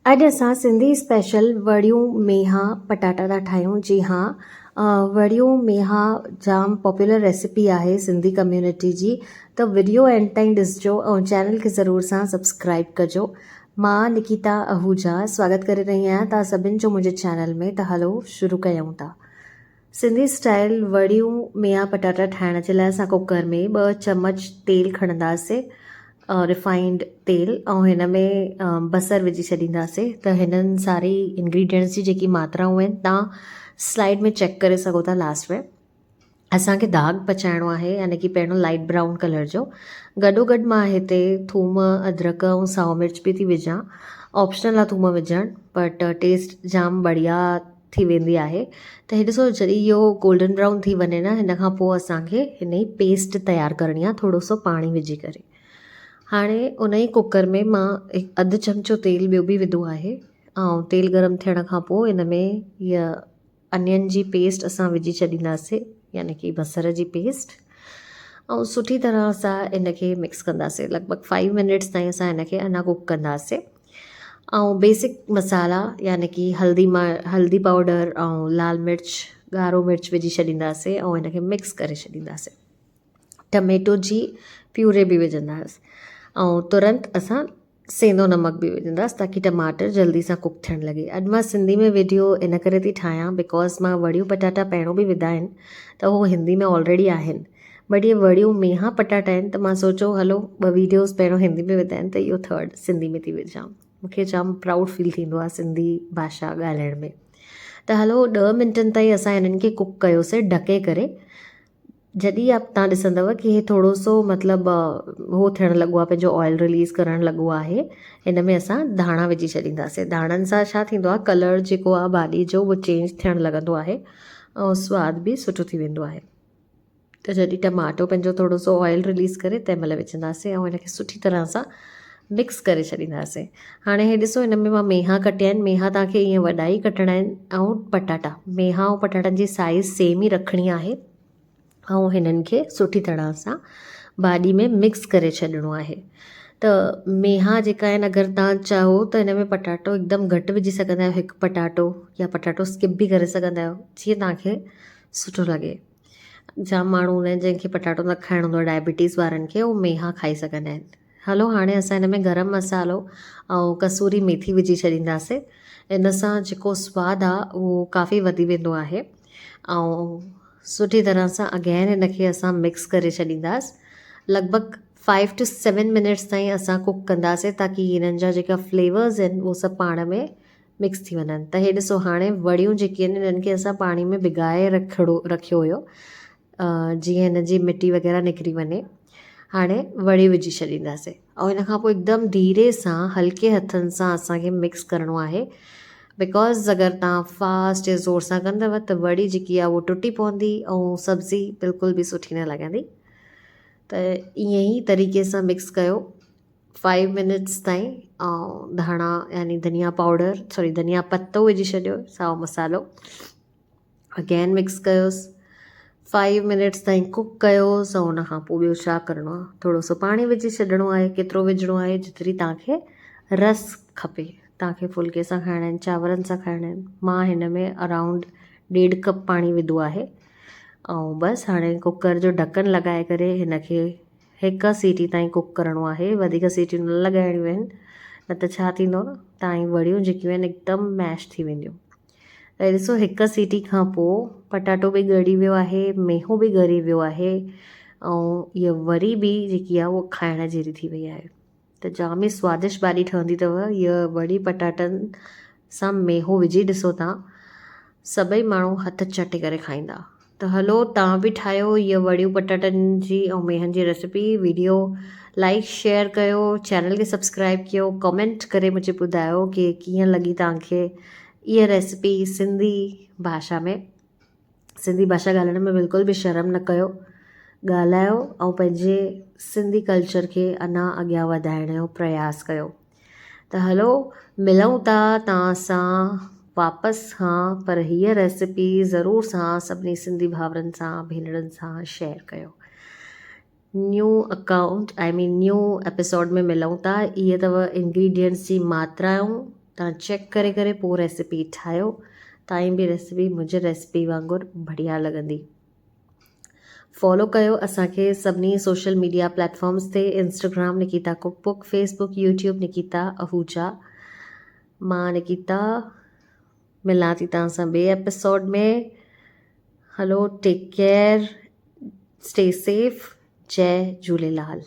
अॼु असां सिंधी स्पेशल वड़ियूं मेहा पटाटा था ठाहियूं। जी हाँ, वड़ियूं मेहा जाम पॉपुलर रेसिपी आहे सिंधी कम्युनिटी जी। त वीडियो एंड ताईं ॾिसिजो ऐं चैनल खे ज़रूर सां सब्सक्राइब कजो। मां निकिता आहूजा स्वागत करे रही आहियां तव्हां सभिनि जो मुंहिंजे चैनल में। त हलो शुरू कयूं था। सिंधी स्टाइल वड़ियूं मेहा पटाटा ठाहिण जे लाइ असां कुकर में 2 चम्मच तेल खणंदासीं, रिफाइंड तेल, ऐं हिन में बसर विझी छॾींदासीं। त हिननि सारी इंग्रेडिएंट्स जी जेकी मात्राऊं आहिनि तव्हां स्लाइड में चेक करे सघो था। लास्ट में असांखे दाग पचाइणो आहे, यानी कि पहिरियों लाइट ब्राउन कलर जो। गॾोगॾु मां हिते थूम, अदरक ऐं साओ मिर्च बि थी विझां। ऑप्शनल आहे थूम विझणु, बट टेस्ट जाम बढ़िया थी वेंदी आहे। त हे ॾिसो, जॾहिं इहो गोल्डन ब्राउन थी वञे न, हिन खां पोइ असांखे हिन जी पेस्ट तयारु करणी आहे, थोरो सो पाणी विझी करे। हाणे उन ई कुकर में मां अधु चमचो तेल ॿियो बि विधो आहे, ऐं तेल गरम थियण खां पोइ इन में इहा अनियन जी पेस्ट असां विझी छॾींदासीं, यानी कि बसर जी पेस्ट, ऐं सुठी तरह सां इनखे मिक्स कंदासीं। लॻभॻि 5 मिनट्स ताईं असां इनखे अञा कुक कंदासीं। ऐं बेसिक मसाला यानी कि हल्दी पाउडर ऐं लाल मिर्च, ॻाढ़ो मिर्च विझी छॾींदासीं ऐं इनखे मिक्स करे छॾींदासीं। टमेटो जी प्यूरे बि विझंदासीं ऐं तुरंत असां सेंधो नमक बि विझंदासीं, ताकी टमाटर जल्दी सां कुक थियणु लॻे। अॼु मां सिंधी में वीडियो इन करे थी ठाहियां बिकॉज़ मां वड़ियूं पटाटा पहिरियों बि विधा आहिनि, त उहो हिंदी में ऑलरेडी आहिनि। बट इहे वड़ियूं मेहा पटाटा आहिनि, त मां सोचियो हलो 2 वीडियोज़ पहिरियों हिंदी में विधा आहिनि, त इहो 3rd सिंधी में थी विझां। मूंखे जाम प्राउड फील थींदो आहे सिंधी भाषा ॻाल्हाइण में। त हलो 10 मिंटनि ताईं असां हिननि खे कुक कयोसीं ढके करे। जॾहिं तव्हां ॾिसंदव कि हे थोरो सो मतिलबु हो थियणु लॻो आहे, पंहिंजो ऑयल रिलीज़ करणु लॻो आहे, हिन में असां धाणा विझी छॾींदासीं। धाणनि सां छा थींदो आहे, कलर जेको आहे भाॼी जो उहो चेंज थियणु लॻंदो आहे ऐं सवादु बि सुठो थी वेंदो आहे। त जॾहिं टमाटो पंहिंजो थोरो सो ऑयल रिलीज़ करे तंहिं महिल विझंदासीं ऐं हिनखे सुठी तरह सां मिक्स करे छॾींदासीं। हाणे हे ॾिसो, हिन में मां मेहा कटिया आहिनि। मेहा तव्हांखे ईअं वॾा ई कटणा आहिनि, ऐं पटाटा, मेहा ऐं पटाटनि जी साइज़ सेम ई रखणी आहे ऐं हिननि खे सुठी तरह सां भाॼी में मिक्स करे छॾिणो आहे। त मेहा जेका आहिनि, अगरि तव्हां चाहो त हिन में पटाटो हिकदमि घटि विझी सघंदा आहियो, 1 पटाटो, या पटाटो स्किप बि करे सघंदा आहियो, जीअं तव्हांखे सुठो लॻे। जाम माण्हू हूंदा आहिनि जंहिंखे पटाटो न खाइणो हूंदो आहे, डायबिटीज़ वारनि खे, उहो मेहा खाई सघंदा आहिनि। हलो, हाणे असां हिन में गरम मसालो ऐं कसूरी मेथी विझी छॾींदासीं। इन सां जेको सवादु आहे उहो काफ़ी वधी वेंदो आहे। ऐं सुठी तरह सां अगेन हिनखे असां मिक्स करे छॾींदासीं। लॻभॻि 5 to 7 मिनट्स ताईं असां कुक कंदासीं, ताकी हिननि जा जेका फ्लेवर्स आहिनि उहो सभु पाण में मिक्स थी वञनि। त हे ॾिसो, हाणे वड़ियूं जेके आहिनि हिननि खे असां पाणी में भिगाए रखियो हुयो, जीअं हिन जी मिटी वग़ैरह निकिरी वञे। हाणे वड़ियूं विझी छॾींदासीं ऐं हिन खां पोइ हिकदमि धीरे सां हल्के हथनि सां असांखे मिक्स करिणो आहे, बिकॉज़ अगरि तव्हां फास्ट या ज़ोर सां कंदव त वड़ी जेकी आहे उहो टुटी पवंदी ऐं सब्ज़ी बिल्कुलु बि सुठी न लॻंदी। त ईअं ई तरीक़े सां मिक्स कयो 5 मिनट्स ताईं। ऐं धाणा यानी धनिया पाउडर, धनिया पत्तो विझी छॾियो, साओ मसालो, अगेन मिक्स कयोसि, 5 मिनट्स ताईं कुक कयोसि। ऐं उन खां पोइ ॿियो छा करिणो आहे, थोरो सो पाणी विझी छॾिणो आहे। केतिरो विझिणो आहे, जेतिरी तव्हांखे रस खपे। तव्हांखे फुल्के सां खाइणा आहिनि, चांवरनि सां खाइणा आहिनि। मां हिन में अराउंड 1.5 कप पाणी विधो आहे। ऐं बसि हाणे कुकर जो ढकन लॻाए करे हिनखे 1 सीटी ताईं कुक करिणो आहे। वधीक सीटियूं न लॻाइणियूं आहिनि, न त छा थींदो न, तव्हांजी वड़ियूं जेकियूं आहिनि हिकदमि मैश थी वेंदियूं। त ॾिसो, 1 सीटी खां पोइ पटाटो बि ॻड़ी वियो आहे, मेहो बि ॻरी वियो आहे, ऐं इहा वड़ी बि जेकी आहे उहा खाइण जहिड़ी थी वई आहे। त जाम ई स्वादिष्ट भाॼी ठहंदी अथव इहा वड़ी पटाटनि सां मेहो विझी। ॾिसो, तव्हां सभई माण्हू हथ चटे करे खाईंदा। त हलो, तव्हां बि ठाहियो इहा वड़ियूं पटाटनि जी ऐं मेहनि जी रेसिपी। वीडियो लाइक शेयर कयो, चैनल खे सब्सक्राइब कयो, कमेंट करे मुझे ॿुधायो कि कीअं लॻी तव्हांखे इहा रेसिपी। सिंधी भाषा ॻाल्हाइण में बिल्कुलु बि शर्म न कयो, ॻाल्हायो ऐं पंहिंजे सिंधी कल्चर खे अञा अॻियां वधाइण जो प्रयास कयो। त हलो, मिलूं था तव्हां सां वापसि। हाँ, पर हीअ रेसिपी ज़रूर सां सभिनी सिंधी भाउरनि सां, भेनरुनि सां शेयर कयो। न्यू एपिसोड में मिलूं था। इहे अथव इंग्रेडिएंट्स जी मात्राऊं तव्हां चेक करे करे पोइ रेसिपी ठाहियो। तव्हांजी बि रेसिपी मुंहिंजी रेसिपी वांगुरु बढ़िया लॻंदी। फॉलो कयो असांखे सभिनी सोशल मीडिया प्लेटफॉर्म्स ते, इंस्टाग्राम निकिता कुकबुक, फेसबुक, यूट्यूब निकिता आहूजा। मां निकिता मिलां थी तव्हां सां ॿिए एपिसोड में। हलो, टेक केयर, स्टे सेफ, जय झूलेलाल।